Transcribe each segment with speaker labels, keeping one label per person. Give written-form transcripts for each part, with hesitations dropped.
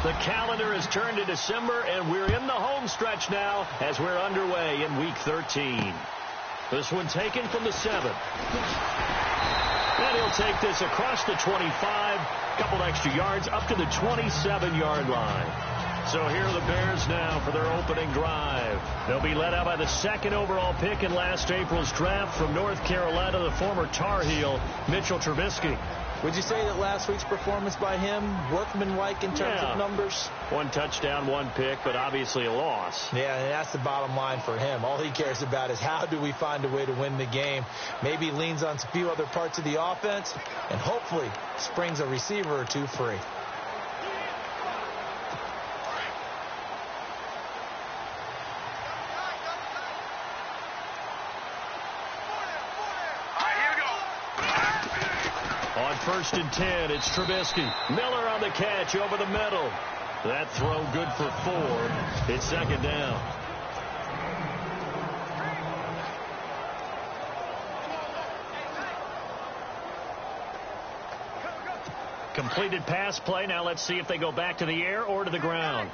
Speaker 1: The calendar has turned to December, and we're in the home stretch now as we're underway in Week 13. This one taken from the 7. And he'll take this across the 25, couple extra yards up to the 27-yard line. So here are the Bears now for their opening drive. They'll be led out by the 2nd overall pick in last April's draft from North Carolina, the former Tar Heel, Mitchell Trubisky.
Speaker 2: Would you say that last week's performance by him, workmanlike in terms of numbers? 1 touchdown, 1 pick, but obviously a loss.
Speaker 3: Yeah, and that's the bottom line for him. All he cares about is how do we find a way to win the game. Maybe leans on a few other parts of the offense, and hopefully springs a receiver or two free.
Speaker 1: On 1st and 10, it's Trubisky. Miller on the catch over the middle. That throw good for 4. It's 2nd down. Completed pass play. Now let's see if they go back to the air or to the ground.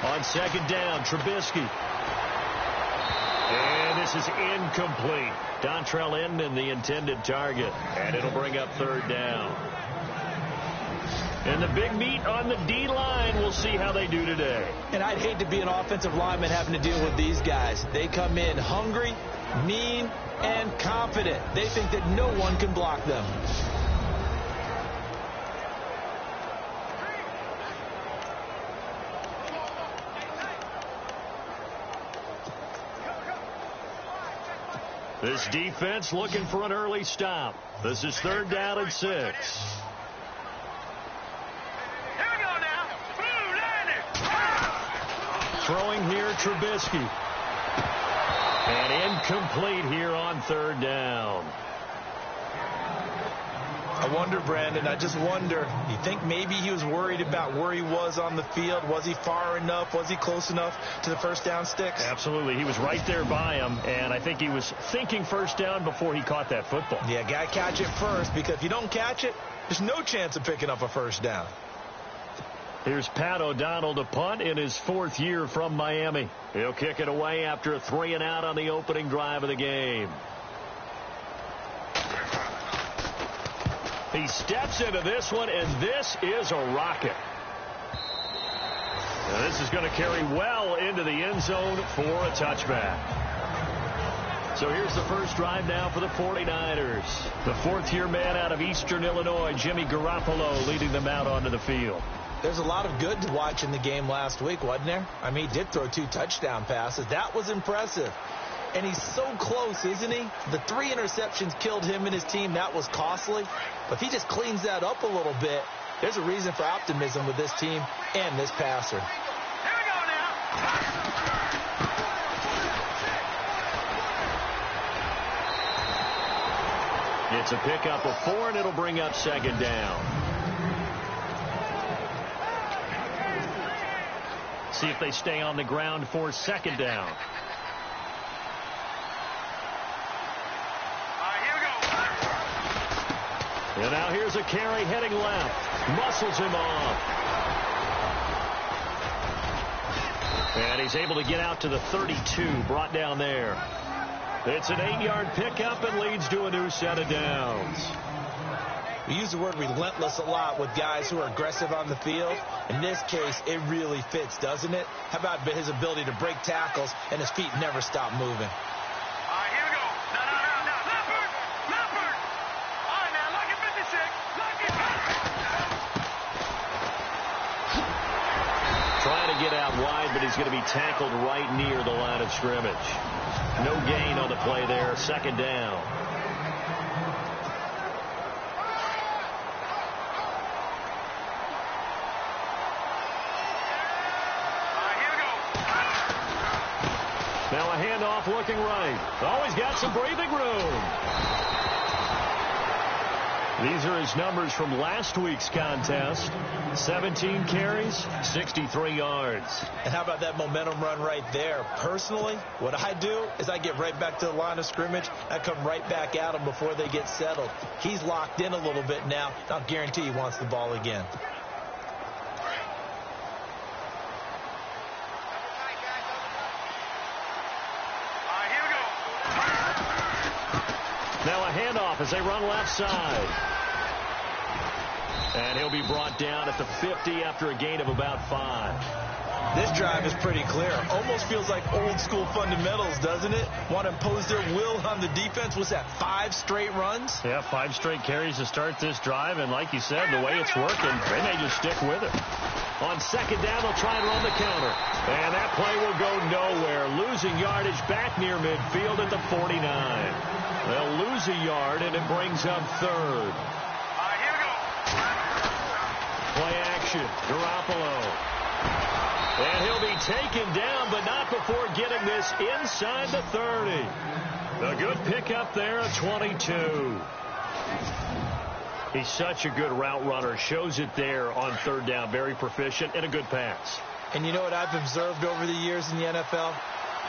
Speaker 1: On 2nd down, Trubisky. And this is incomplete. Dontrell Inman, the intended target. And it'll bring up 3rd down. And the big meat on the D-line. We'll see how they do today.
Speaker 3: And I'd hate to be an offensive lineman having to deal with these guys. They come in hungry, mean, and confident. They think that no one can block them.
Speaker 1: This defense looking for an early stop. This is 3rd down and 6. Here we go now. Throwing here, Trubisky. And incomplete here on 3rd down.
Speaker 3: I wonder, Brandon, I just wonder, you think maybe he was worried about where he was on the field? Was he far enough? Was he close enough to the 1st down sticks?
Speaker 1: Absolutely. He was right there by him, and I think he was thinking 1st down before he caught that football.
Speaker 3: Yeah, got to catch it first, because if you don't catch it, there's no chance of picking up a 1st down.
Speaker 1: Here's Pat O'Donnell to punt in his 4th year from Miami. He'll kick it away after a 3-and-out on the opening drive of the game. He steps into this one, and this is a rocket. Now this is going to carry well into the end zone for a touchback. So here's the first drive now for the 49ers. The 4th-year man out of Eastern Illinois, Jimmy Garoppolo, leading them out onto the field.
Speaker 3: There's a lot of good to watch in the game last week, wasn't there? I mean, he did throw 2 touchdown passes. That was impressive. And he's so close, isn't he? The 3 interceptions killed him and his team. That was costly. But if he just cleans that up a little bit, there's a reason for optimism with this team and this passer.
Speaker 4: Here we go now.
Speaker 1: It's a pickup of 4, and it'll bring up 2nd down. See if they stay on the ground for 2nd down. And now here's a carry heading left. Muscles him off. And he's able to get out to the 32, brought down there. It's an 8-yard pickup and leads to a new set of downs.
Speaker 3: We use the word relentless a lot with guys who are aggressive on the field. In this case, it really fits, doesn't it? How about his ability to break tackles and his feet never stop moving?
Speaker 1: Trying to get out wide, but he's going to be tackled right near the line of scrimmage. No gain on the play there. 2nd down. Now a handoff looking right. Always got some breathing room. These are his numbers from last week's contest. 17 carries, 63 yards.
Speaker 3: And how about that momentum run right there? Personally, what I do is I get right back to the line of scrimmage. I come right back at him before they get settled. He's locked in a little bit now. I'll guarantee he wants the ball again.
Speaker 1: Now a handoff as they run left side. And he'll be brought down at the 50 after a gain of about 5.
Speaker 3: This drive is pretty clear. Almost feels like old school fundamentals, doesn't it? Want to impose their will on the defense. What's that, 5 straight runs?
Speaker 1: Yeah, 5 straight carries to start this drive. And like you said, the way it's working, they may just stick with it. On second down, they'll try and run the counter. And that play will go nowhere. Losing yardage back near midfield at the 49. They'll lose a yard, and it brings up third.
Speaker 4: Here we go.
Speaker 1: Play action. Garoppolo. And he'll be taken down, but not before getting this inside the 30. A good pickup there at 22. He's such a good route runner. Shows it there on third down. Very proficient and a good pass.
Speaker 3: And you know what I've observed over the years in the NFL?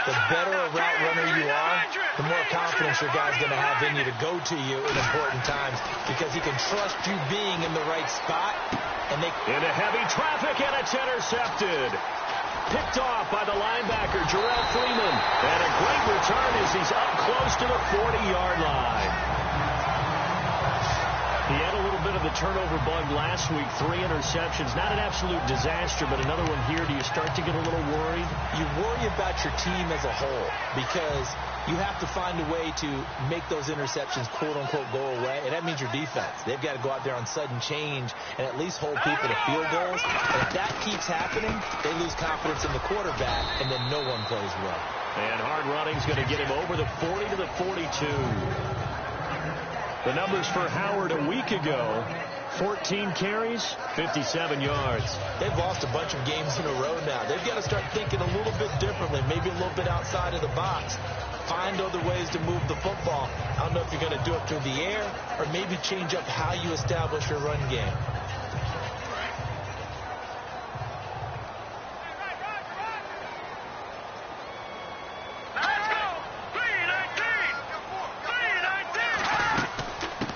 Speaker 3: The better a route runner you are, the more confidence your guy's going to have in you to go to you in important times because he can trust you being in the right spot. And they
Speaker 1: into heavy traffic, and it's intercepted. Picked off by the linebacker, Jarrell Freeman. And a great return as he's up close to the 40-yard line. He had a little bit of the turnover bug last week, 3 interceptions. Not an absolute disaster, but another one here. Do you start to get a little worried?
Speaker 3: You worry about your team as a whole because you have to find a way to make those interceptions, quote-unquote, go away, and that means your defense. They've got to go out there on sudden change and at least hold people to field goals. And if that keeps happening, they lose confidence in the quarterback, and then no one plays well.
Speaker 1: And hard running's going to get him over the 40 to the 42. The numbers for Howard a week ago, 14 carries, 57 yards.
Speaker 3: They've lost a bunch of games in a row now. They've got to start thinking a little bit differently, maybe a little bit outside of the box. Find other ways to move the football. I don't know if you're going to do it through the air or maybe change up how you establish your run game.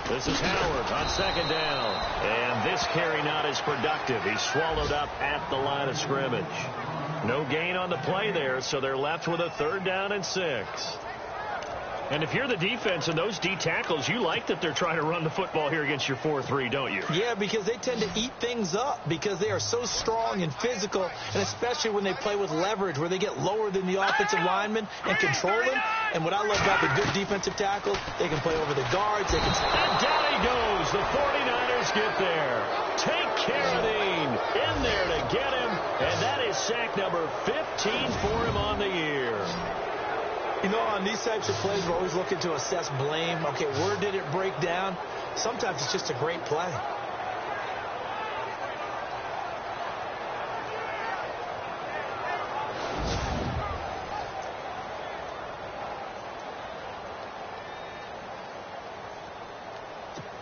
Speaker 1: This is Howard on second down. And this carry not as productive. He's swallowed up at the line of scrimmage. No gain on the play there, so they're left with a 3rd down and 6. And if you're the defense and those D tackles, you like that they're trying to run the football here against your 4-3, don't you?
Speaker 3: Yeah, because they tend to eat things up because they are so strong and physical, and especially when they play with leverage where they get lower than the offensive lineman and control them. And what I love about the good defensive tackles, they can play over the guards. They can.
Speaker 1: And down he goes. The 49ers get there. Take Carradine in there to get him, and that is sack number 15 for him on the year.
Speaker 3: You know, on these types of plays, we're always looking to assess blame. Okay, where did it break down? Sometimes it's just a great play.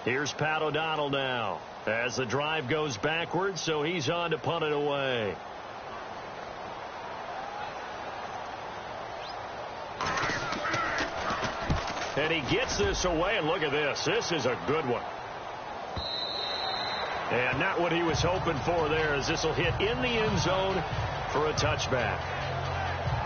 Speaker 1: Here's Pat O'Donnell now as the drive goes backwards, so he's on to punt it away. And he gets this away, and look at this. This is a good one. And not what he was hoping for there, as this will hit in the end zone for a touchback.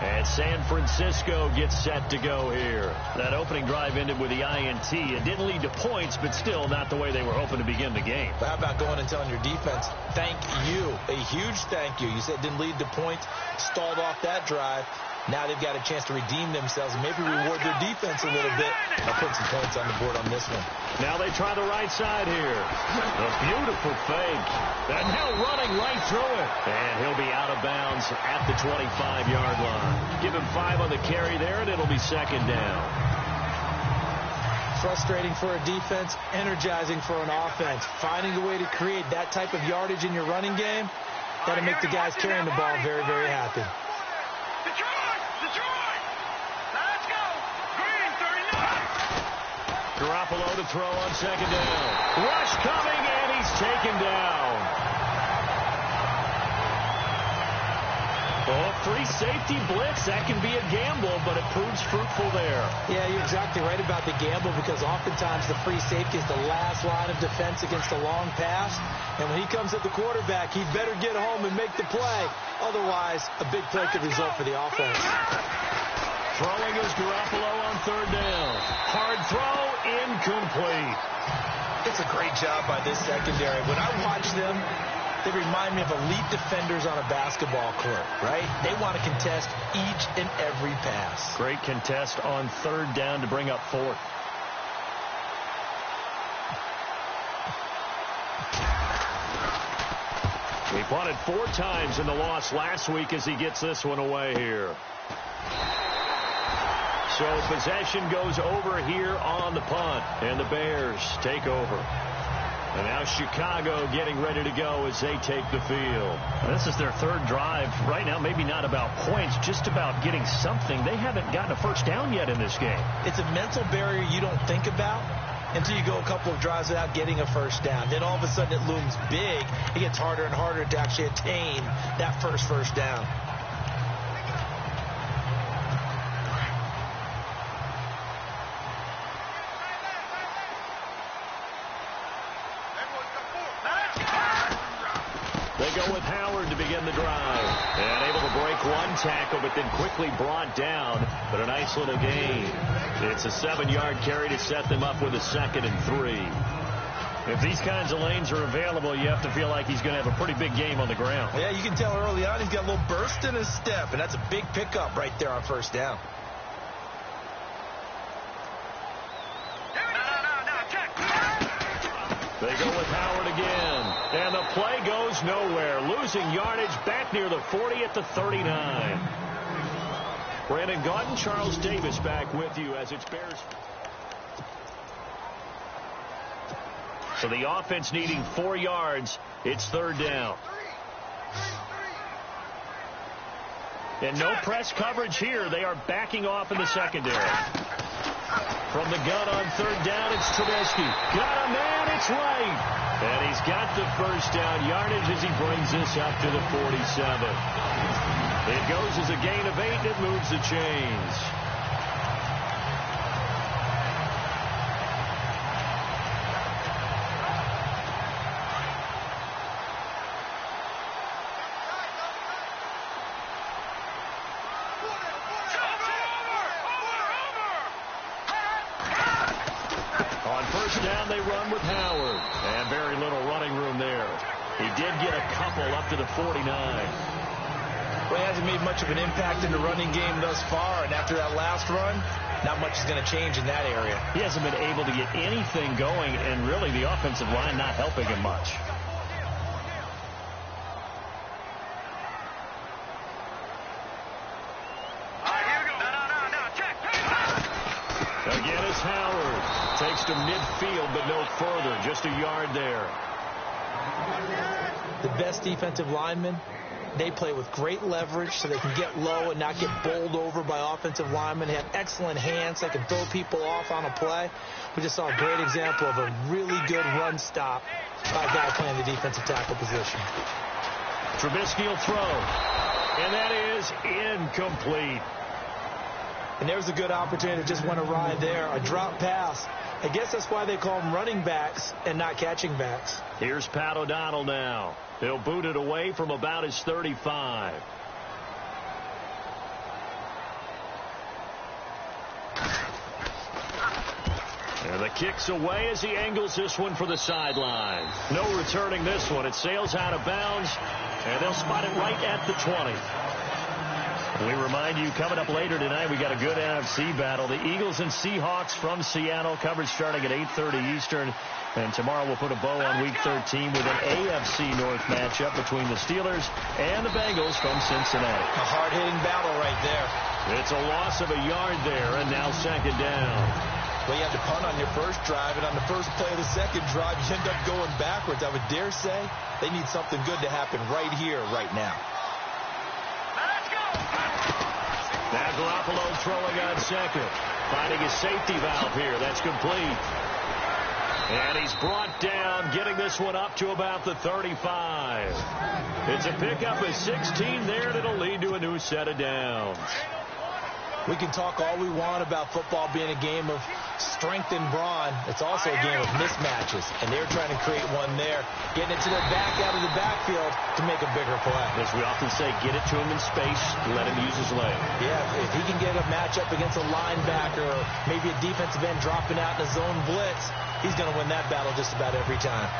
Speaker 1: And San Francisco gets set to go here. That opening drive ended with the INT. It didn't lead to points, but still not the way they were hoping to begin the game.
Speaker 3: But how about going and telling your defense, thank you, a huge thank you. You said it didn't lead to points, stalled off that drive. Now they've got a chance to redeem themselves and maybe reward their defense a little bit. I'll put some points on the board on this one.
Speaker 1: Now they try the right side here. A beautiful fake. And now running right through it. And he'll be out of bounds at the 25-yard line. Give him 5 on the carry there, and it'll be second down.
Speaker 3: Frustrating for a defense, energizing for an offense. Finding a way to create that type of yardage in your running game, that'll make the guys carrying the ball very, very happy.
Speaker 1: Garoppolo to throw on second down. Rush coming, and he's taken down. Oh, free safety blitz. That can be a gamble, but it proves fruitful there.
Speaker 3: Yeah, you're exactly right about the gamble, because oftentimes the free safety is the last line of defense against a long pass. And when he comes at the quarterback, he better get home and make the play. Otherwise, a big play could result for the offense.
Speaker 1: Throwing is Garoppolo on third down. Hard throw, incomplete.
Speaker 3: It's a great job by this secondary. When I watch them, they remind me of elite defenders on a basketball court, right? They want to contest each and every pass.
Speaker 1: Great contest on third down to bring up fourth. He punted 4 times in the loss last week as he gets this one away here. So possession goes over here on the punt, and the Bears take over. And now Chicago getting ready to go as they take the field. This is their third drive. Right now, maybe not about points, just about getting something. They haven't gotten a first down yet in this game.
Speaker 3: It's a mental barrier you don't think about until you go a couple of drives without getting a first down. Then all of a sudden it looms big. It gets harder and harder to actually attain that first down.
Speaker 1: They go with Howard to begin the drive. And able to break one tackle, but then quickly brought down. But a nice little gain. It's a 7-yard carry to set them up with a 2nd and 3. If these kinds of lanes are available, you have to feel like he's going to have a pretty big game on the ground.
Speaker 3: Yeah, you can tell early on he's got a little burst in his step, and that's a big pickup right there on first down.
Speaker 1: They go with Howard again. And the play goes nowhere. Losing yardage back near the 40 at the 39. Brandon Gaudin, Charles Davis back with you as it's Bears. So the offense needing 4 yards. It's third down. And no press coverage here. They are backing off in the secondary. From the gun on third down, it's Trubisky. Got a man, it's right. And he's got the first down yardage as he brings this up to the 47. It goes as a gain of 8, and it moves the chains. Down they run with Howard, and very little running room there. He did get a couple up to the 49.
Speaker 3: Well, he hasn't made much of an impact in the running game thus far, and after that last run, not much is going to change in that area.
Speaker 1: He hasn't been able to get anything going, and really the offensive line not helping him much. Again, it's Howard. Takes to midfield, but no further. Just a yard there.
Speaker 3: The best defensive linemen, they play with great leverage so they can get low and not get bowled over by offensive linemen. They have excellent hands. They can throw people off on a play. We just saw a great example of a really good run stop by a guy playing the defensive tackle position.
Speaker 1: Trubisky will throw. And that is incomplete.
Speaker 3: And there's a good opportunity to just went awry there. A drop pass. I guess that's why they call them running backs and not catching backs.
Speaker 1: Here's Pat O'Donnell now. He'll boot it away from about his 35. And the kick's away as he angles this one for the sideline. No returning this one. It sails out of bounds, and they'll spot it right at the 20. We remind you, coming up later tonight, we got a good NFC battle. The Eagles and Seahawks from Seattle, coverage starting at 8:30 Eastern. And tomorrow we'll put a bow on Week 13 with an AFC North matchup between the Steelers and the Bengals from Cincinnati.
Speaker 3: A hard-hitting battle right there.
Speaker 1: It's a loss of a yard there, and now second down.
Speaker 3: Well, you had to punt on your first drive, and on the first play of the second drive, you end up going backwards. I would dare say they need something good to happen right here, right now.
Speaker 1: Now Garoppolo throwing on second. Finding a safety valve here. That's complete. And he's brought down, getting this one up to about the 35. It's a pickup of 16 there, and it'll lead to a new set of downs.
Speaker 3: We can talk all we want about football being a game of strength and brawn. It's also a game of mismatches, and they're trying to create one there, getting it to their back out of the backfield to make a bigger play.
Speaker 1: As we often say, get it to him in space, let him use his leg.
Speaker 3: Yeah, if he can get a matchup against a linebacker or maybe a defensive end dropping out in a zone blitz, he's going to win that battle just about every time.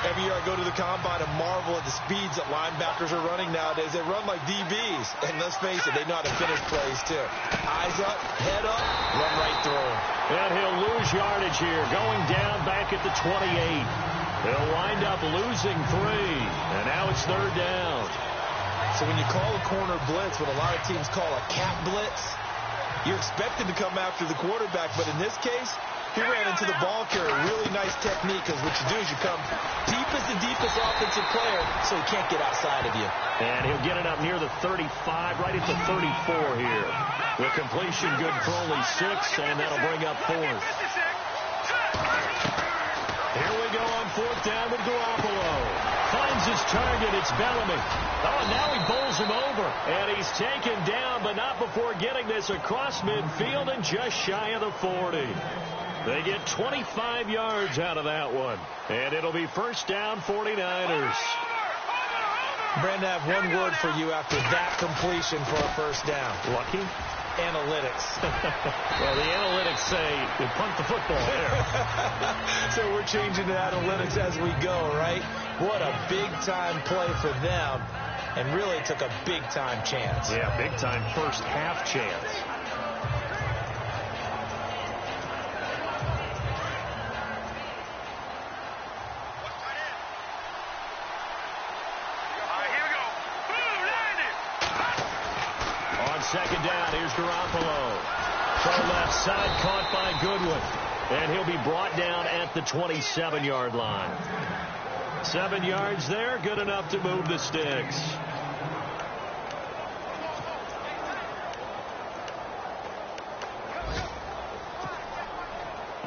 Speaker 4: Every year I go to the combine and marvel at the speeds that linebackers are running nowadays. They run like DBs. And let's face it, they know how to finish plays, too. Eyes up, head up, run right through them.
Speaker 1: And he'll lose yardage here, going down back at the 28. He'll wind up losing 3. And now it's third down.
Speaker 4: So when you call a corner blitz, what a lot of teams call a cap blitz, you're expected to come after the quarterback. But in this case, he ran into the ball carrier. Really nice technique, because what you do is you come deep as the deepest offensive player, so he can't get outside of you.
Speaker 1: And he'll get it up near the 35, right at the 34 here. The completion good for only 6, and that'll bring up 4th. Here we go on 4th down with Garoppolo. Finds his target. It's Bellamy. Oh, and now he bowls him over. And he's taken down, but not before getting this across midfield and just shy of the 40. They get 25 yards out of that one. And it'll be first down 49ers.
Speaker 3: Brandon, I have one word for you after that completion for a first down.
Speaker 1: Lucky?
Speaker 3: Analytics.
Speaker 1: Well, the analytics say you punt the football there.
Speaker 3: So we're changing to analytics as we go, right? What a big-time play for them. And really took a big-time chance.
Speaker 1: Yeah, big-time first half chance. Second down, here's Garoppolo. Throw left side, caught by Goodwin. And he'll be brought down at the 27-yard line. 7 yards there, good enough to move the sticks.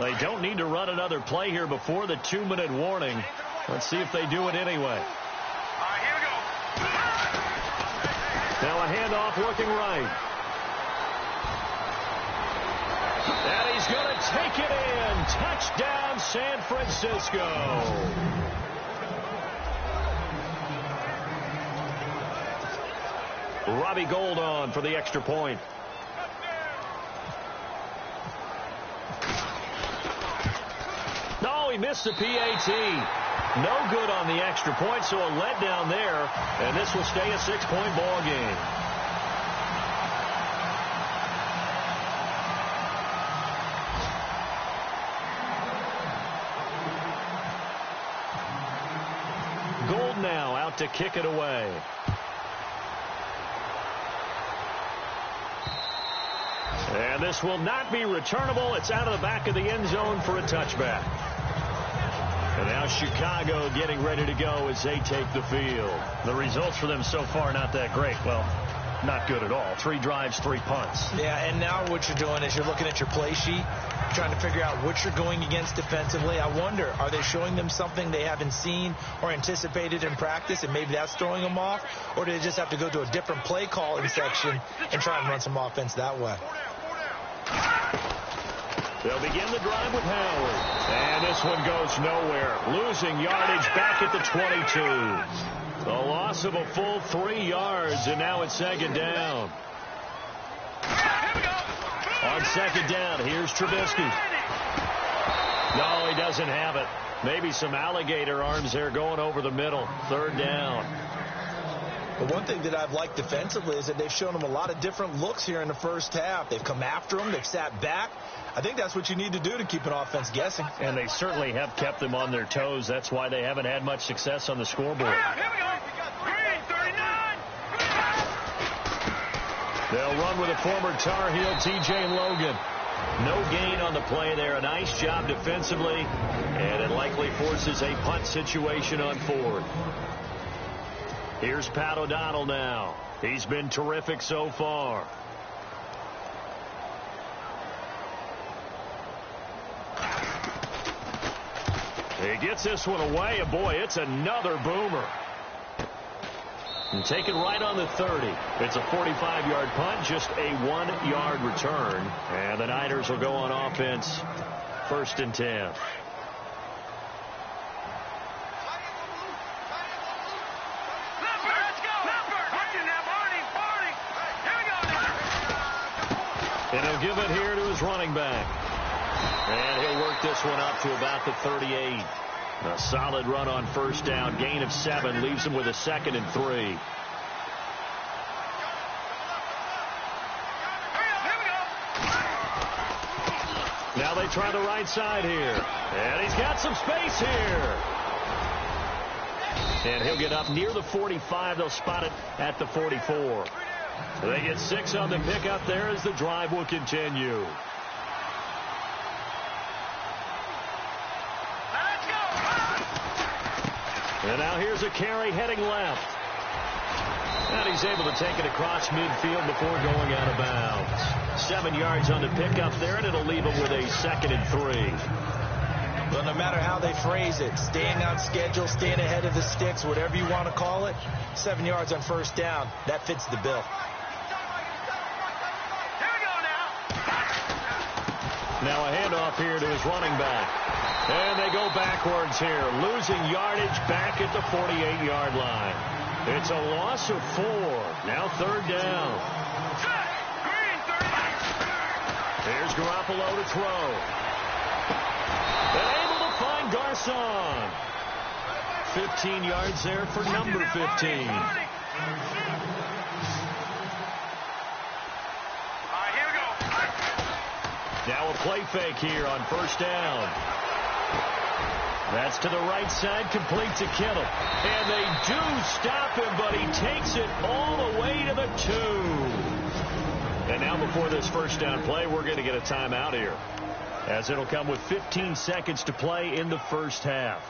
Speaker 1: They don't need to run another play here before the 2-minute warning. Let's see if they do it anyway. Now a handoff working right. And he's going to take it in. Touchdown, San Francisco. Robbie Gould on for the extra point. No, he missed the PAT. No good on the extra point, so a letdown there, and this will stay a 6-point ball game. Gould now out to kick it away. And this will not be returnable. It's out of the back of the end zone for a touchback. And now Chicago getting ready to go as they take the field. The results for them so far not that great. Well, not good at all. 3 drives, 3 punts.
Speaker 3: Yeah, and now what you're doing is you're looking at your play sheet, trying to figure out what you're going against defensively. I wonder, are they showing them something they haven't seen or anticipated in practice, and maybe that's throwing them off? Or do they just have to go to a different play calling section and try and run some offense that way?
Speaker 1: They'll begin the drive with Howard. And this one goes nowhere. Losing yardage back at the 22. The loss of a full 3 yards, and now it's second down. On second down, here's Trubisky. No, he doesn't have it. Maybe some alligator arms there going over the middle. Third down.
Speaker 3: But one thing that I've liked defensively is that they've shown them a lot of different looks here in the first half. They've come after them. They've sat back. I think that's what you need to do to keep an offense guessing.
Speaker 1: And they certainly have kept them on their toes. That's why they haven't had much success on the scoreboard. They'll run with a former Tar Heel, T.J. Logan. No gain on the play there. A nice job defensively. And it likely forces a punt situation on 4th. Here's Pat O'Donnell now. He's been terrific so far. He gets this one away, and boy, it's another boomer. And take it right on the 30. It's a 45-yard punt, just a 1-yard return. And the Niners will go on offense, 1st and 10. And he'll give it here to his running back. And he'll work this one up to about the 38. A solid run on 1st down. Gain of 7 leaves him with a 2nd and 3. Now they try the right side here. And he's got some space here. And he'll get up near the 45. They'll spot it at the 44. So they get 6 on the pickup there as the drive will continue. And now here's a carry heading left. And he's able to take it across midfield before going out of bounds. 7 yards on the pickup there, and it'll leave him with a 2nd and 3.
Speaker 3: Well, no matter how they phrase it, staying on schedule, staying ahead of the sticks, whatever you want to call it, 7 yards on 1st down, that fits the bill.
Speaker 1: Now a handoff here to his running back. And they go backwards here, losing yardage back at the 48-yard line. It's a loss of 4. Now 3rd down. Here's Garoppolo to throw. And able to find Garcon. 15 yards there for number 15. Now a play fake here on 1st down. That's to the right side, complete to Kittle. And they do stop him, but he takes it all the way to the 2. And now before this 1st down play, we're going to get a timeout here, as it'll come with 15 seconds to play in the 1st half.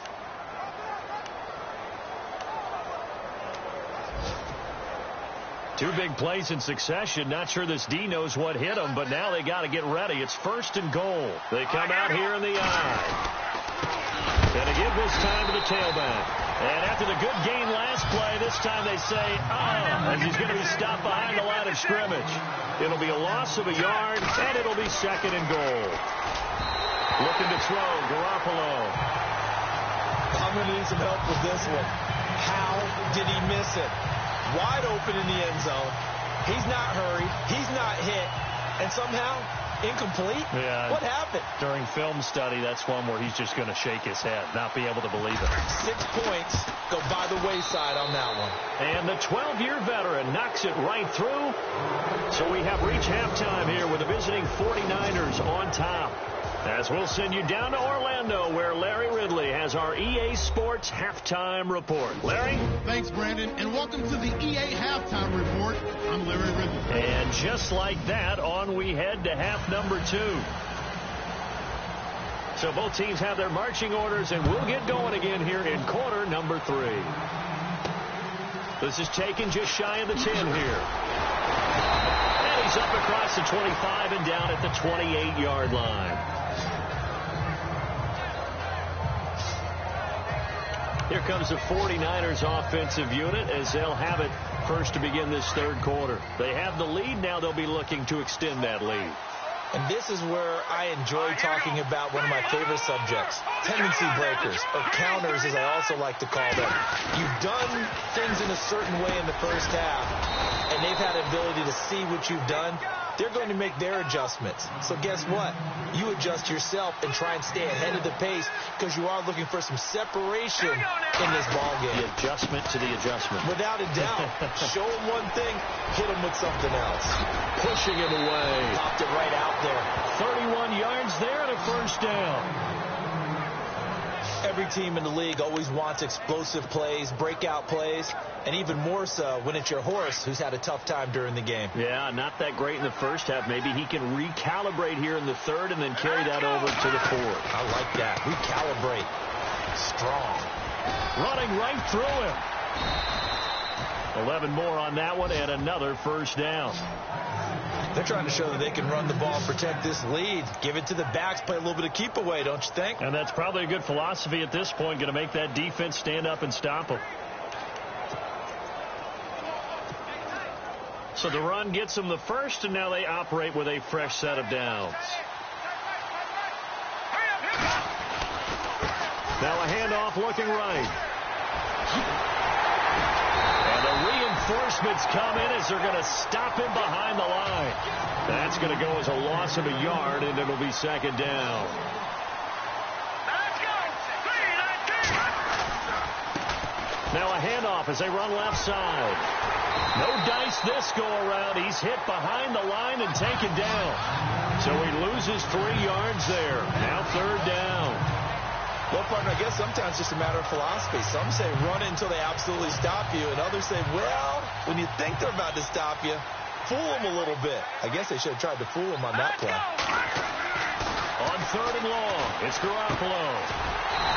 Speaker 1: Two big plays in succession. Not sure this D knows what hit him, but now they got to get ready. It's 1st and goal. They come out here in the I. And to give this time to the tailback. And after the good gain last play, this time they say, as he's going to be stopped behind the line of scrimmage. It'll be a loss of a yard, and it'll be 2nd and goal. Looking to throw, Garoppolo.
Speaker 3: I'm going to need some help with this one. How did he miss it? Wide open in the end zone. He's not hurried. He's not hit. And somehow, incomplete?
Speaker 1: Yeah.
Speaker 3: What happened?
Speaker 1: During film study, that's one where he's just going to shake his head, not be able to believe it.
Speaker 3: 6 points go by the wayside on that one.
Speaker 1: And the 12-year veteran knocks it right through. So we have reached halftime here with the visiting 49ers on top. As we'll send you down to Orlando, where Larry Ridley has our EA Sports Halftime Report. Larry?
Speaker 5: Thanks, Brandon, and welcome to the EA Halftime Report. I'm Larry Ridley.
Speaker 1: And just like that, on we head to half number 2. So both teams have their marching orders, and we'll get going again here in quarter number 3. This is taken just shy of the 10 here. And he's up across the 25 and down at the 28-yard line. Here comes the 49ers offensive unit as they'll have it first to begin this 3rd quarter. They have the lead. Now they'll be looking to extend that lead.
Speaker 3: And this is where I enjoy talking about one of my favorite subjects, tendency breakers, or counters as I also like to call them. You've done things in a certain way in the 1st half, and they've had the ability to see what you've done. They're going to make their adjustments. So guess what? You adjust yourself and try and stay ahead of the pace because you are looking for some separation in this ball game.
Speaker 1: The adjustment to the adjustment.
Speaker 3: Without a doubt. Show them one thing, hit them with something else.
Speaker 1: Pushing him away.
Speaker 3: Popped it right out there.
Speaker 1: 31 yards there and a 1st down.
Speaker 3: Every team in the league always wants explosive plays, breakout plays, and even more so when it's your horse who's had a tough time during the game.
Speaker 1: Yeah, not that great in the 1st half. Maybe he can recalibrate here in the 3rd and then carry that over to the 4th.
Speaker 3: I like that. Recalibrate. Strong.
Speaker 1: Running right through him. 11 more on that one and another 1st down.
Speaker 3: They're trying to show that they can run the ball and protect this lead. Give it to the backs, play a little bit of keep away, don't you think?
Speaker 1: And that's probably a good philosophy at this point, going to make that defense stand up and stop them. So the run gets them the first, and now they operate with a fresh set of downs. Now a handoff looking right. And the reinforcements come in as they're going to stop him behind the line. That's going to go as a loss of a yard, and it'll be second down. Now a handoff as they run left side. No dice this go around. He's hit behind the line and taken down. So he loses 3 yards there. Now third down.
Speaker 3: Well, partner, I guess sometimes it's just a matter of philosophy. Some say run it until they absolutely stop you, and others say, well, when you think they're about to stop you, fool them a little bit. I guess they should have tried to fool them on that play.
Speaker 1: On third and long, it's Garoppolo.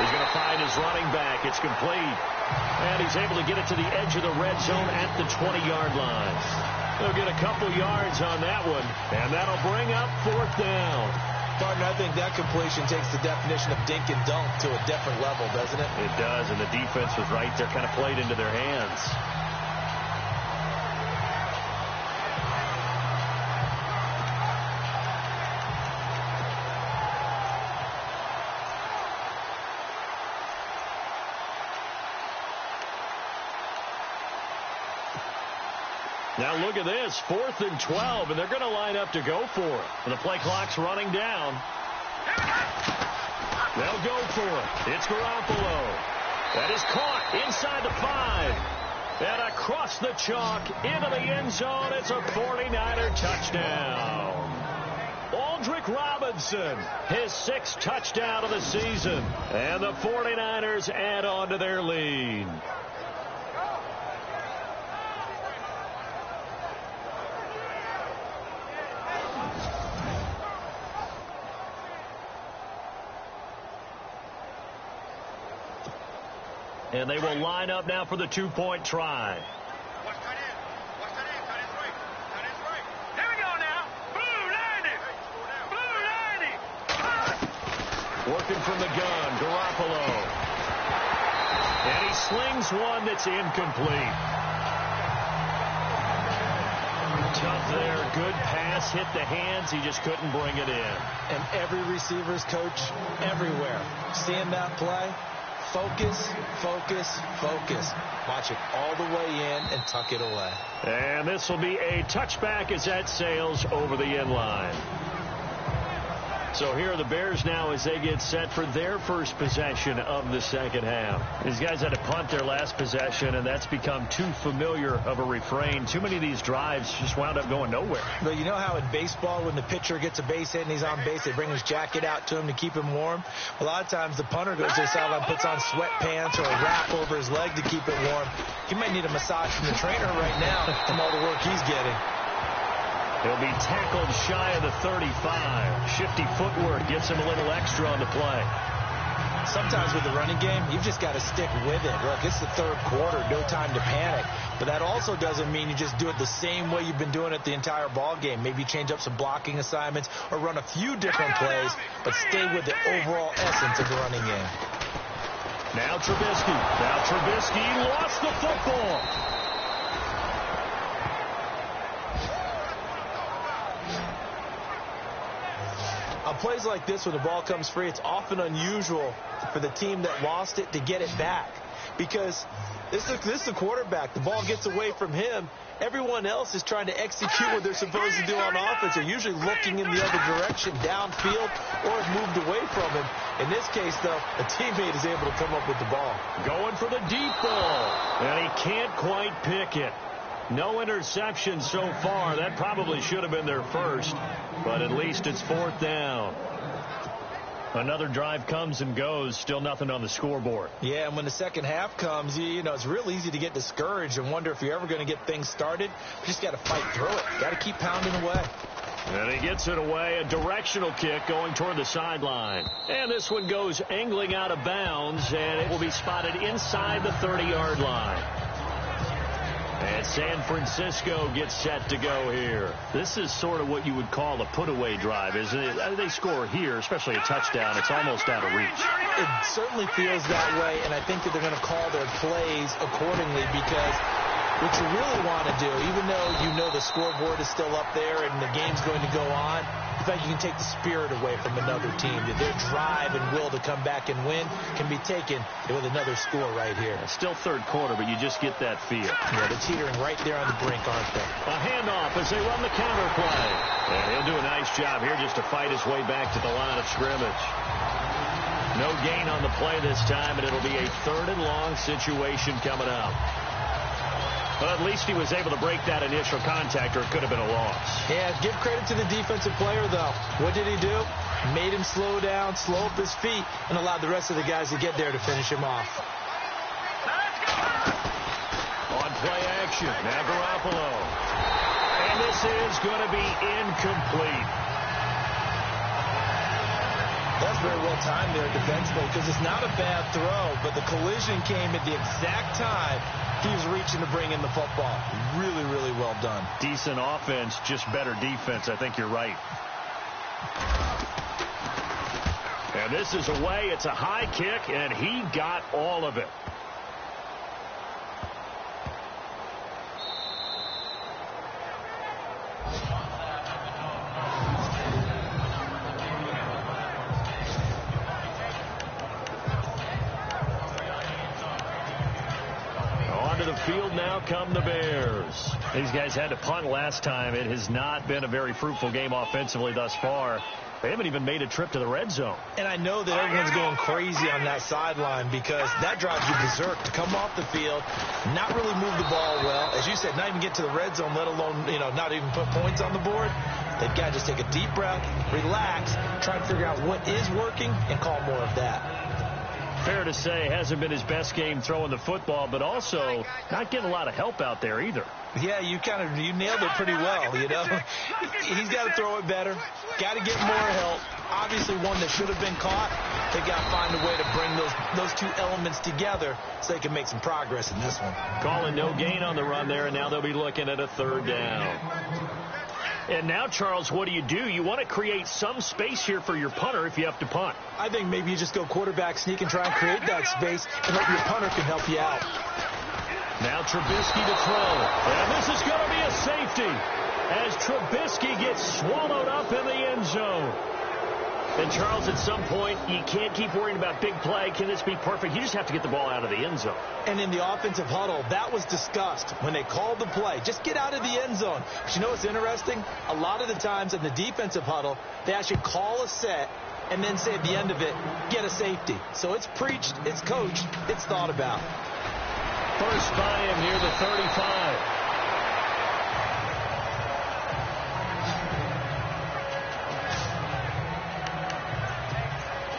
Speaker 1: He's going to find his running back. It's complete. And he's able to get it to the edge of the red zone at the 20-yard line. They'll get a couple yards on that one, and that'll bring up fourth down.
Speaker 3: Partner, I think that completion takes the definition of dink and dunk to a different level, doesn't it?
Speaker 1: It does, and the defense was right there, kind of played into their hands. Now look at this, 4th and 12, and they're going to line up to go for it. And the play clock's running down. They'll go for it. It's Garoppolo. That is caught inside the 5. And across the chalk into the end zone. It's a 49er touchdown. Aldrick Robinson, his 6th touchdown of the season. And the 49ers add on to their lead. And they will line up now for the 2-point try.
Speaker 6: Here we go now. Blue 90. Blue 90.
Speaker 1: Working from the gun, Garoppolo. And he slings one that's incomplete. Tough there. Good pass. Hit the hands. He just couldn't bring it in.
Speaker 3: And every receiver's coach everywhere. Seeing that play, focus, focus, focus. Watch it all the way in and tuck it away.
Speaker 1: And this will be a touchback as that sails over the end line. So here are the Bears now as they get set for their first possession of the second half. These guys had to punt their last possession, and that's become too familiar of a refrain. Too many of these drives just wound up going nowhere.
Speaker 3: But you know how in baseball, when the pitcher gets a base hit and he's on base, they bring his jacket out to him to keep him warm? A lot of times the punter goes to the sideline, puts on sweatpants or a wrap over his leg to keep it warm. He might need a massage from the trainer right now from all the work he's getting.
Speaker 1: He'll be tackled shy of the 35. Shifty footwork gets him a little extra on the play.
Speaker 3: Sometimes with the running game, you've just got to stick with it. Look, it's the third quarter, no time to panic. But that also doesn't mean you just do it the same way you've been doing it the entire ball game. Maybe change up some blocking assignments or run a few different plays, but stay with the overall essence of the running game.
Speaker 1: Now Trubisky lost the football.
Speaker 3: On plays like this, when the ball comes free, it's often unusual for the team that lost it to get it back. Because this is the quarterback. The ball gets away from him. Everyone else is trying to execute what they're supposed to do on offense. They're usually looking in the other direction, downfield, or have moved away from him. In this case, though, a teammate is able to come up with the ball.
Speaker 1: Going for the deep ball. And he can't quite pick it. No interception so far. That probably should have been their first, but at least it's fourth down. Another drive comes and goes, still nothing on the scoreboard.
Speaker 3: Yeah, and when the second half comes, you know, it's real easy to get discouraged and wonder if you're ever going to get things started. You just got to fight through it. Got to keep pounding away.
Speaker 1: And he gets it away, a directional kick going toward the sideline. And this one goes angling out of bounds, and it will be spotted inside the 30-yard line. And San Francisco gets set to go here.
Speaker 2: This is sort of what you would call a put-away drive, isn't it? They score here, especially a touchdown. It's almost out of reach.
Speaker 3: It certainly feels that way, and I think that they're going to call their plays accordingly because what you really want to do, even though you know the scoreboard is still up there and the game's going to go on, in fact, you can take the spirit away from another team. That their drive and will to come back and win can be taken with another score right here.
Speaker 2: Still third quarter, but you just get that feel.
Speaker 3: Yeah, they're teetering right there on the brink, aren't they?
Speaker 1: A handoff as they run the counter play. And he'll do a nice job here just to fight his way back to the line of scrimmage. No gain on the play this time, and it'll be a 3rd and long situation coming up. But at least he was able to break that initial contact, or it could have been a loss.
Speaker 3: Yeah, give credit to the defensive player, though. What did he do? Made him slow down, slow up his feet, and allowed the rest of the guys to get there to finish him off.
Speaker 1: On play action, now Garoppolo. And this is going to be incomplete.
Speaker 3: That's very well timed there defensively because it's not a bad throw, but the collision came at the exact time he was reaching to bring in the football. Really, really well done.
Speaker 2: Decent offense, just better defense. I think you're right.
Speaker 1: And this is away. It's a high kick, and he got all of it. Field now come the Bears.
Speaker 2: These guys had to punt last time. It has not been a very fruitful game offensively thus far. They haven't even made a trip to the red zone.
Speaker 3: And I know that everyone's going crazy on that sideline because that drives you berserk to come off the field, not really move the ball well. As you said, not even get to the red zone, let alone, not even put points on the board. They've got to just take a deep breath, relax, try and figure out what is working, and call more of that.
Speaker 2: Fair to say, hasn't been his best game throwing the football, but also not getting a lot of help out there either.
Speaker 3: Yeah, you nailed it pretty well, He's got to throw it better, got to get more help. Obviously one that should have been caught. They got to find a way to bring those two elements together so they can make some progress in this one.
Speaker 1: Calling no gain on the run there, and now they'll be looking at a 3rd down. And now, Charles, what do? You want to create some space here for your punter if you have to punt.
Speaker 3: I think maybe you just go quarterback sneak and try and create that space and hope your punter can help you out.
Speaker 1: Now Trubisky to throw. And this is going to be a safety as Trubisky gets swallowed up in the end zone. And, Charles, at some point, you can't keep worrying about big play. Can this be perfect? You just have to get the ball out of the end zone.
Speaker 3: And in the offensive huddle, that was discussed when they called the play. Just get out of the end zone. But you know what's interesting? A lot of the times in the defensive huddle, they actually call a set and then say at the end of it, get a safety. So it's preached, it's coached, it's thought about.
Speaker 1: First by him near the 35.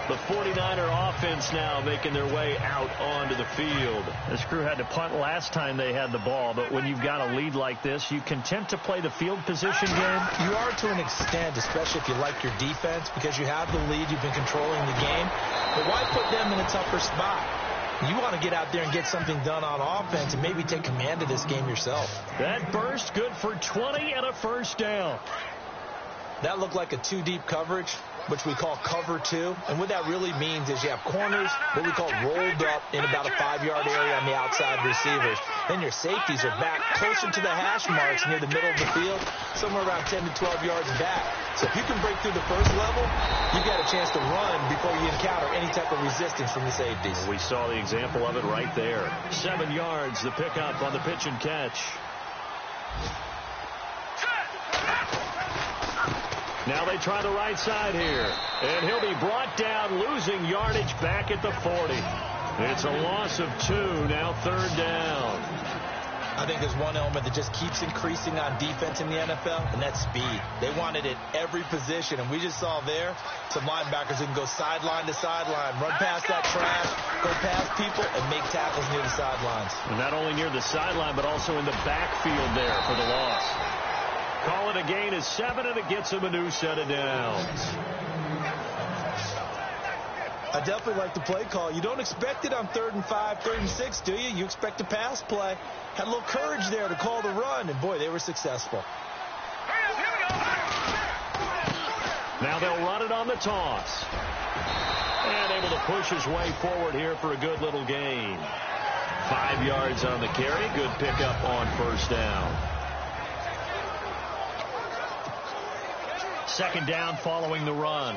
Speaker 1: The 49er offense now making their way out onto the field.
Speaker 2: This crew had to punt last time they had the ball, but when you've got a lead like this, you content to play the field position game?
Speaker 3: You are to an extent, especially if you like your defense, because you have the lead, you've been controlling the game. But why put them in a tougher spot? You want to get out there and get something done on offense and maybe take command of this game yourself.
Speaker 1: That burst good for 20 and a first down.
Speaker 3: That looked like a 2-deep coverage, which we call cover 2. And what that really means is you have corners, what we call rolled up in about a 5-yard area on the outside receivers. Then your safeties are back closer to the hash marks near the middle of the field, somewhere around 10 to 12 yards back. So if you can break through the first level, you've got a chance to run before you encounter any type of resistance from the safeties.
Speaker 1: We saw the example of it right there. 7 yards, the pickup on the pitch and catch. Now they try the right side here. And he'll be brought down, losing yardage back at the 40. It's a loss of 2, now 3rd down.
Speaker 3: I think there's one element that just keeps increasing on defense in the NFL, and that's speed. They want it at every position, and we just saw there some linebackers who can go sideline to sideline, run past that trash, go past people, and make tackles near the sidelines.
Speaker 1: And not only near the sideline, but also in the backfield there for the loss. Call it a gain of 7, and it gets him a new set of downs.
Speaker 3: I definitely like the play call. You don't expect it on 3rd and 5, 3rd and 6, do you? You expect a pass play. Had a little courage there to call the run, and boy, they were successful.
Speaker 1: Now they'll run it on the toss. And able to push his way forward here for a good little gain. 5 yards on the carry. Good pickup on 1st down. 2nd down following the run.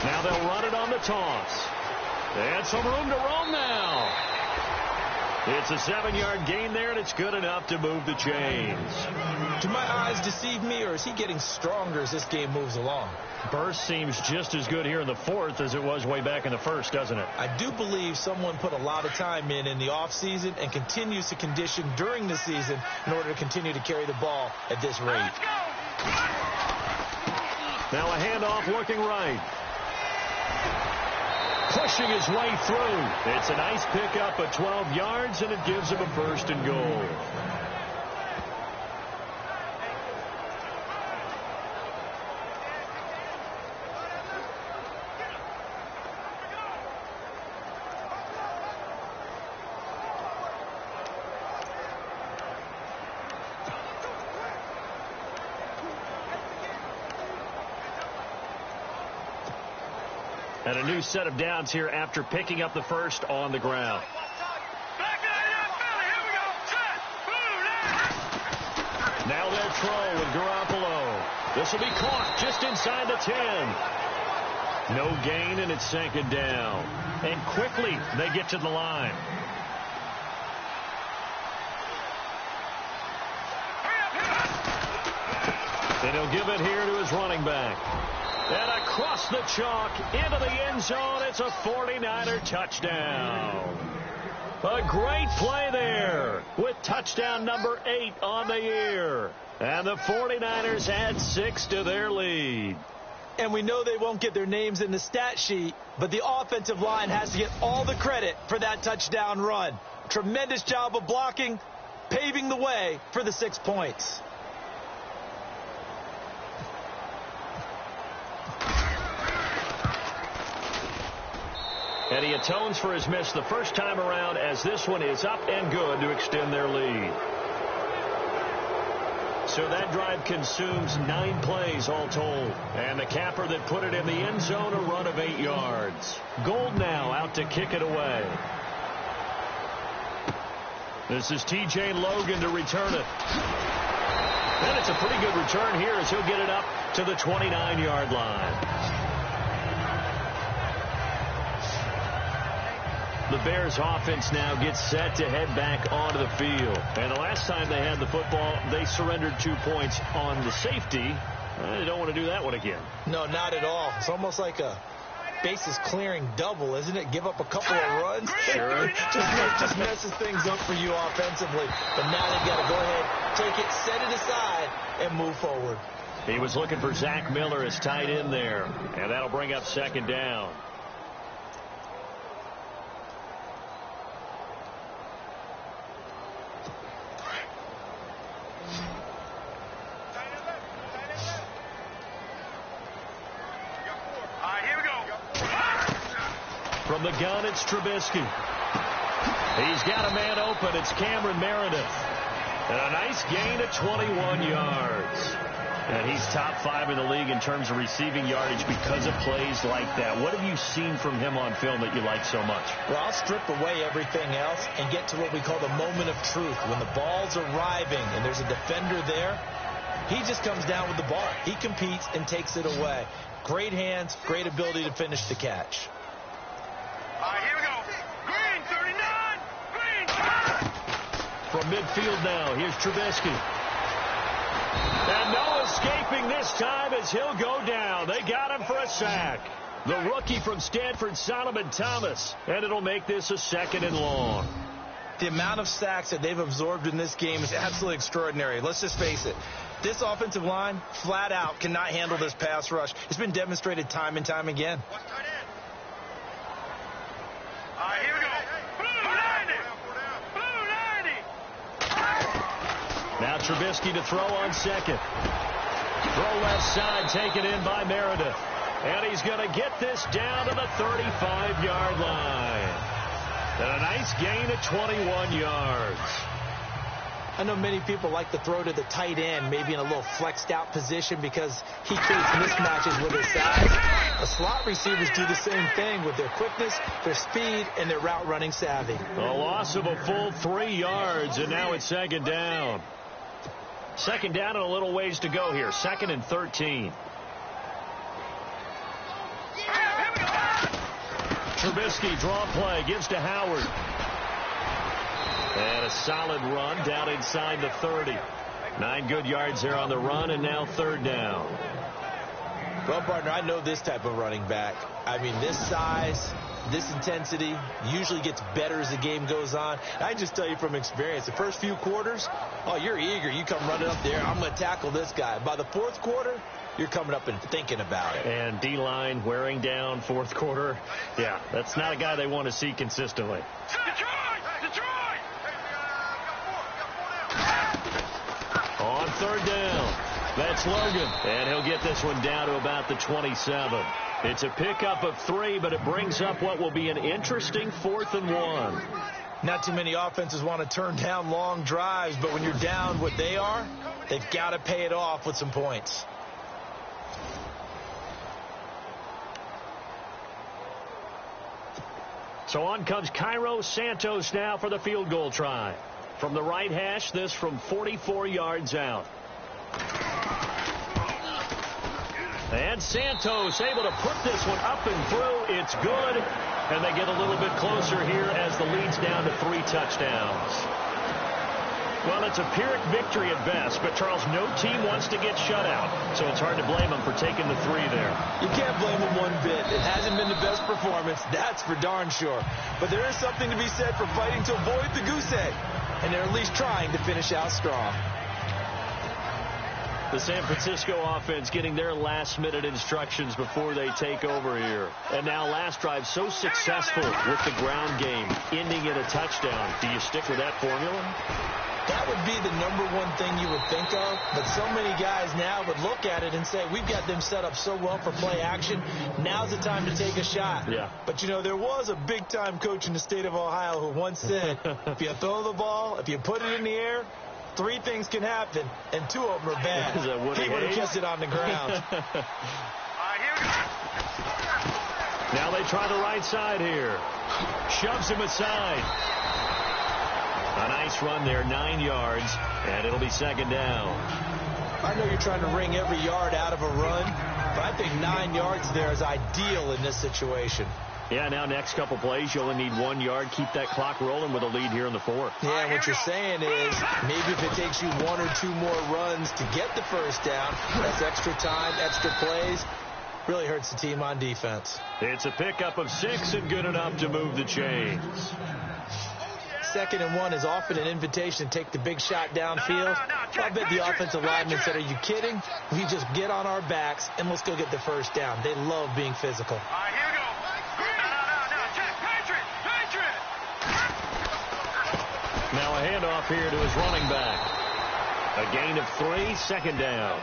Speaker 1: Now they'll run it on the toss. And some room to roam now. It's a 7-yard gain there, and it's good enough to move the chains.
Speaker 3: Do my eyes deceive me, or is he getting stronger as this game moves along?
Speaker 1: Burst seems just as good here in the 4th as it was way back in the 1st, doesn't it?
Speaker 3: I do believe someone put a lot of time in the offseason and continues to condition during the season in order to continue to carry the ball at this rate.
Speaker 1: Now a handoff looking right. Pushing his way through. It's a nice pickup at 12 yards, and it gives him a 1st and goal. And a new set of downs here after picking up the 1st on the ground. Now they'll throw with Garoppolo. This will be caught just inside the 10. No gain, and it's 2nd down. And quickly they get to the line. And he'll give it here to his running back. And across the chalk into the end zone, it's a 49er touchdown. A great play there with touchdown number 8 on the year. And the 49ers add 6 to their lead.
Speaker 3: And we know they won't get their names in the stat sheet, but the offensive line has to get all the credit for that touchdown run. Tremendous job of blocking, paving the way for the 6 points.
Speaker 1: And he atones for his miss the first time around, as this one is up and good to extend their lead. So that drive consumes 9 plays all told. And the capper that put it in the end zone, a run of 8 yards. Gold now out to kick it away. This is T.J. Logan to return it. And it's a pretty good return here as he'll get it up to the 29-yard line. The Bears offense now gets set to head back onto the field. And the last time they had the football, they surrendered 2 points on the safety. They don't want to do that one again.
Speaker 3: No, not at all. It's almost like a bases clearing double, isn't it? Give up a couple of runs.
Speaker 1: Sure.
Speaker 3: just messes things up for you offensively. But now they've got to go ahead, take it, set it aside, and move forward.
Speaker 1: He was looking for Zach Miller as tight end there. And that'll bring up 2nd down. From the gun, it's Trubisky. He's got a man open. It's Cameron Meredith. And a nice gain of 21 yards. And he's top 5 in the league in terms of receiving yardage because of plays like that. What have you seen from him on film that you like so much?
Speaker 3: Well, I'll strip away everything else and get to what we call the moment of truth. When the ball's arriving and there's a defender there, he just comes down with the ball. He competes and takes it away. Great hands, great ability to finish the catch.
Speaker 6: Here we go. Green, 39. Green.
Speaker 1: From midfield now, here's Trubisky. And no escaping this time as he'll go down. They got him for a sack. The rookie from Stanford, Solomon Thomas. And it'll make this a 2nd and long.
Speaker 3: The amount of sacks that they've absorbed in this game is absolutely extraordinary. Let's just face it. This offensive line, flat out, cannot handle this pass rush. It's been demonstrated time and time again.
Speaker 6: Here we go. Blue 90. Blue 90.
Speaker 1: Now Trubisky to throw on 2nd. Throw left side, taken in by Meredith. And he's going to get this down to the 35-yard line. And a nice gain of 21 yards.
Speaker 3: I know many people like to throw to the tight end, maybe in a little flexed out position because he creates mismatches with his size. The slot receivers do the same thing with their quickness, their speed, and their route running savvy.
Speaker 1: A loss of a full 3 yards, and now it's second down. Second down and a little ways to go here. 2nd and 13. Trubisky draw play, gives to Howard. And a solid run down inside the 30. 9 good yards there on the run, and now 3rd down.
Speaker 3: Well, partner, I know this type of running back. I mean, this size, this intensity usually gets better as the game goes on. I just tell you from experience, the first few quarters, oh, you're eager. You come running up there, I'm going to tackle this guy. By the 4th quarter, you're coming up and thinking about it.
Speaker 1: And D-line wearing down 4th quarter. Yeah, that's not a guy they want to see consistently.
Speaker 6: Detroit!
Speaker 1: On 3rd down, that's Logan. And he'll get this one down to about the 27. It's a pickup of 3, but it brings up what will be an interesting 4th and 1.
Speaker 3: Not too many offenses want to turn down long drives, but when you're down what they are, they've got to pay it off with some points.
Speaker 1: So on comes Cairo Santos now for the field goal try. From the right hash, this from 44 yards out. And Santos able to put this one up and through. It's good. And they get a little bit closer here as the lead's down to 3 touchdowns. Well, it's a Pyrrhic victory at best, but Charles, no team wants to get shut out, so it's hard to blame them for taking the 3 there.
Speaker 3: You can't blame them one bit. It hasn't been the best performance, that's for darn sure. But there is something to be said for fighting to avoid the goose egg, and they're at least trying to finish out strong.
Speaker 1: The San Francisco offense getting their last-minute instructions before they take over here. And now last drive so successful with the ground game, ending in a touchdown. Do you stick with that formula?
Speaker 3: That would be the #1 thing you would think of, but so many guys now would look at it and say, we've got them set up so well for play action, now's the time to take a shot.
Speaker 1: Yeah.
Speaker 3: But, you know, there was a big-time coach in the state of Ohio who once said, if you throw the ball, if you put it in the air, 3 things can happen, and 2 of them are bad. He would have kept it on the ground.
Speaker 1: Now they try the right side here. Shoves him aside. A nice run there, 9 yards, and it'll be 2nd down.
Speaker 3: I know you're trying to wring every yard out of a run, but I think 9 yards there is ideal in this situation.
Speaker 1: Yeah, now next couple plays, you only need 1 yard. Keep that clock rolling with a lead here in the 4th.
Speaker 3: Yeah, and what you're saying is maybe if it takes you 1 or 2 more runs to get the 1st down, that's extra time, extra plays, really hurts the team on defense.
Speaker 1: It's a pickup of 6 and good enough to move the chains.
Speaker 3: 2nd and 1 is often an invitation to take the big shot downfield. I bet the offensive lineman said, are you kidding? We just get on our backs and let's go get the 1st down. They love being physical.
Speaker 6: All right, here we go. Check, Patriot.
Speaker 1: Now a handoff here to his running back. A gain of 3, 2nd down.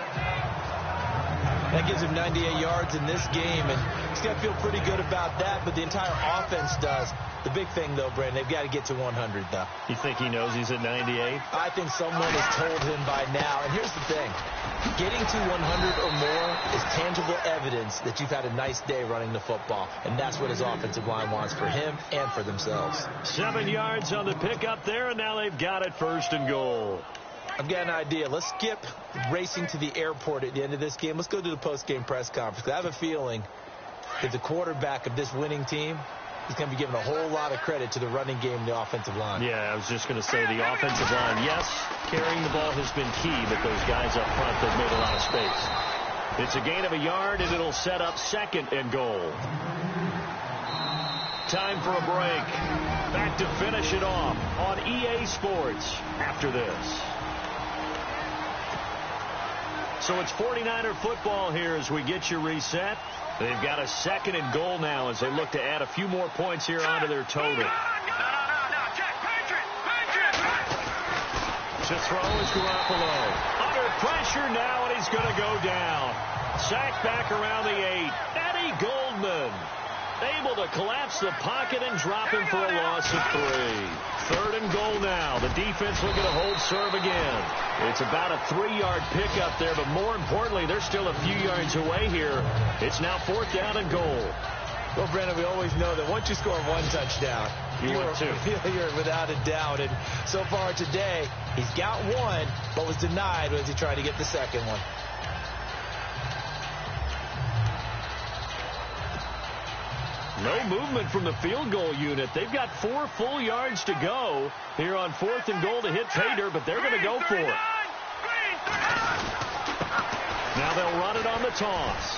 Speaker 3: That gives him 98 yards in this game, and he's got to feel pretty good about that, but the entire offense does. The big thing, though, Brandon, they've got to get to 100, though.
Speaker 1: You think he knows he's at 98?
Speaker 3: I think someone has told him by now. And here's the thing. Getting to 100 or more is tangible evidence that you've had a nice day running the football, and that's what his offensive line wants for him and for themselves.
Speaker 1: 7 yards on the pickup there, and now they've got it 1st and goal.
Speaker 3: I've got an idea. Let's skip racing to the airport at the end of this game. Let's go to the post-game press conference. I have a feeling that the quarterback of this winning team is going to be giving a whole lot of credit to the running game and the offensive line.
Speaker 1: Yeah, I was just going to say the offensive line, yes, carrying the ball has been key, but those guys up front, they've made a lot of space. It's a gain of a yard, and it'll set up 2nd and goal. Time for a break. Back to finish it off on EA Sports after this. So it's 49er football here as we get you reset. They've got a 2nd and goal now as they look to add a few more points here onto their total.
Speaker 6: Check, Patriot.
Speaker 1: To throw is Garoppolo. Under pressure now, and he's going to go down. Sacked back around the 8. Eddie Goldman able to collapse the pocket and drop him for a loss of 3. 3rd and goal now. The defense looking to hold serve again. It's about a 3-yard pickup there, but more importantly, they're still a few yards away here. It's now 4th down and goal.
Speaker 3: Well, Brandon, we always know that once you score 1 touchdown, you're without a doubt. And so far today, he's got 1, but was denied as he tried to get the second one.
Speaker 1: No movement from the field goal unit. They've got 4 full yards to go here on 4th and goal to hit pay dirt, but they're going to go for it. Now they'll run it on the toss.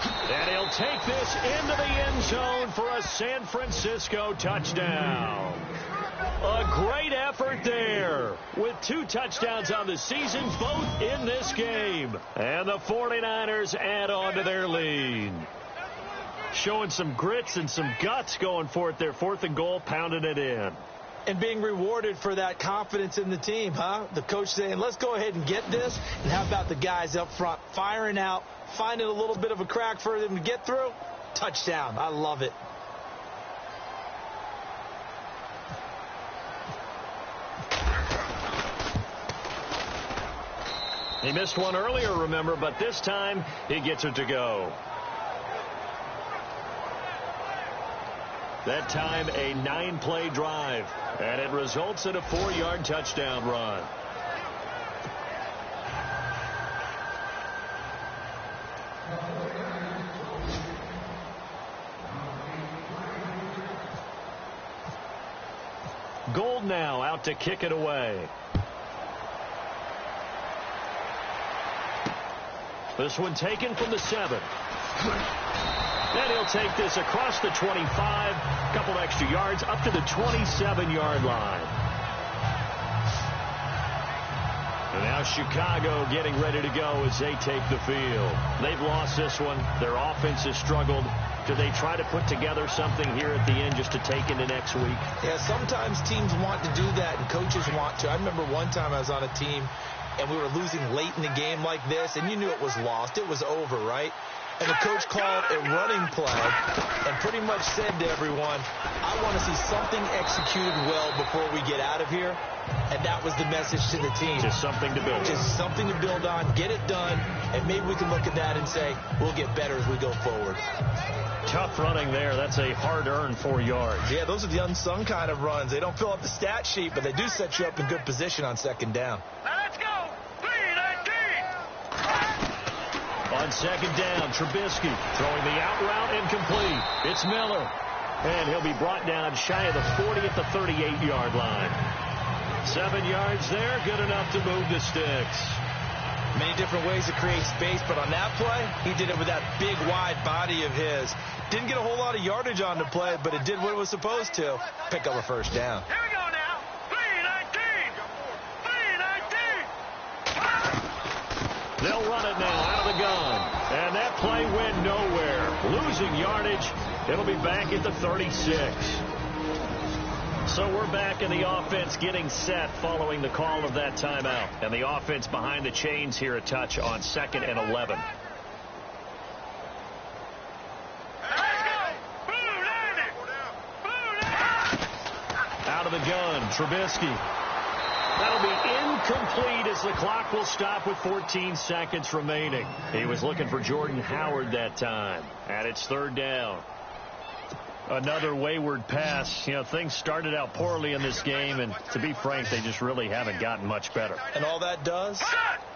Speaker 1: And he'll take this into the end zone for a San Francisco touchdown. A great effort there with 2 touchdowns on the season, both in this game. And the 49ers add on to their lead. Showing some grits and some guts going for it there. 4th and goal, pounding it in.
Speaker 3: And being rewarded for that confidence in the team, huh? The coach saying, let's go ahead and get this. And how about the guys up front firing out, finding a little bit of a crack for them to get through? Touchdown. I love it.
Speaker 1: He missed one earlier, remember, but this time he gets it to go. That time a 9-play drive, and it results in a 4-yard touchdown run. Gold now out to kick it away. This one taken from the 7. And he'll take this across the 25, a couple extra yards, up to the 27-yard line. And now Chicago getting ready to go as they take the field. They've lost this one. Their offense has struggled. Do they try to put together something here at the end just to take into next week?
Speaker 3: Yeah, sometimes teams want to do that and coaches want to. I remember one time I was on a team and we were losing late in the game like this, and you knew it was lost. It was over, right? And the coach called a running play and pretty much said to everyone, I want to see something executed well before we get out of here. And that was the message to the team.
Speaker 1: Just something to build on.
Speaker 3: Just something to build on, get it done, and maybe we can look at that and say, we'll get better as we go forward.
Speaker 1: Tough running there. That's a hard-earned 4 yards.
Speaker 3: Yeah, those are the unsung kind of runs. They don't fill up the stat sheet, but they do set you up in good position on 2nd down.
Speaker 6: Let's go. 3-19.
Speaker 1: On 2nd down, Trubisky throwing the out route incomplete. It's Miller. And he'll be brought down shy of the 40 at the 38-yard line. 7 yards there, good enough to move the sticks.
Speaker 3: Many different ways to create space, but on that play, he did it with that big, wide body of his. Didn't get a whole lot of yardage on the play, but it did what it was supposed to. Pick up a 1st down.
Speaker 6: Here we go now. 3-19. 3-19.
Speaker 1: They'll run it now out of the gun. And that play went nowhere. Losing yardage. It'll be back at the 36. So we're back in the offense getting set following the call of that timeout. And the offense behind the chains here a touch on 2nd and 11. Out of the gun, Trubisky. That'll be incomplete as the clock will stop with 14 seconds remaining. He was looking for Jordan Howard that time. And it's 3rd down. Another wayward pass. You know, things started out poorly in this game, and to be frank, they just really haven't gotten much better.
Speaker 3: And all that does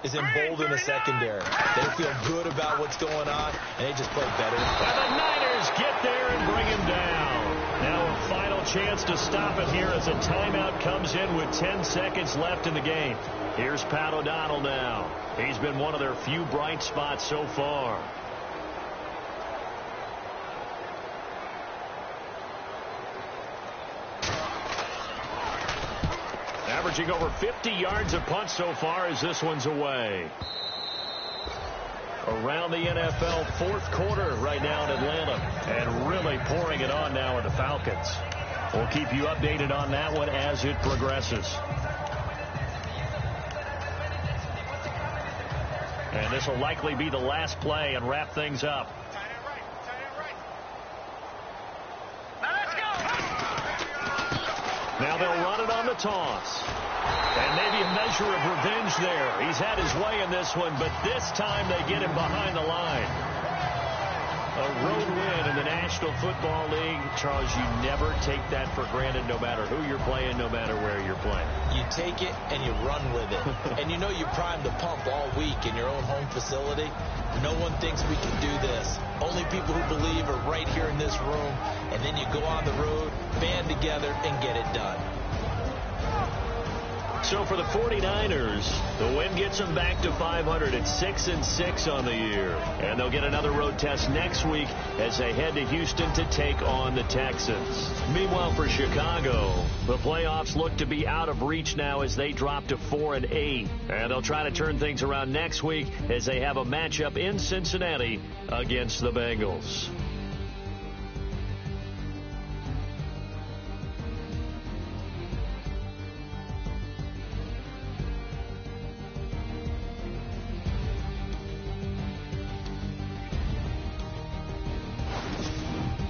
Speaker 3: is embolden the secondary. They feel good about what's going on, and they just play better.
Speaker 1: And the Niners get there and bring him down. Now a final chance to stop it here as a timeout comes in with 10 seconds left in the game. Here's Pat O'Donnell now. He's been one of their few bright spots so far. Averaging over 50 yards a punt so far as this one's away. Around the NFL, 4th quarter right now in Atlanta, and really pouring it on now with the Falcons. We'll keep you updated on that one as it progresses. And this will likely be the last play and wrap things up. Now they'll run it on the toss. And maybe a measure of revenge there. He's had his way in this one, but this time they get him behind the line. A road win in the National Football League. Charles, you never take that for granted no matter who you're playing, no matter where you're playing.
Speaker 3: You take it and you run with it. And you know you primed the pump all week in your own home facility. No one thinks we can do this. Only people who believe are right here in this room. And then you go on the road, band together, and get it done.
Speaker 1: So for the 49ers, the win gets them back to 500 at 6-6 on the year. And they'll get another road test next week as they head to Houston to take on the Texans. Meanwhile, for Chicago, the playoffs look to be out of reach now as they drop to 4-8. And they'll try to turn things around next week as they have a matchup in Cincinnati against the Bengals.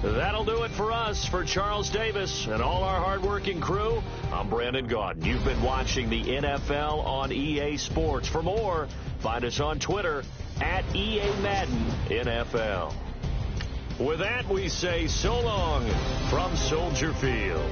Speaker 1: That'll do it for us. For Charles Davis and all our hardworking crew, I'm Brandon Gaudin. You've been watching the NFL on EA Sports. For more, find us on Twitter at EA Madden NFL. With that, we say so long from Soldier Field.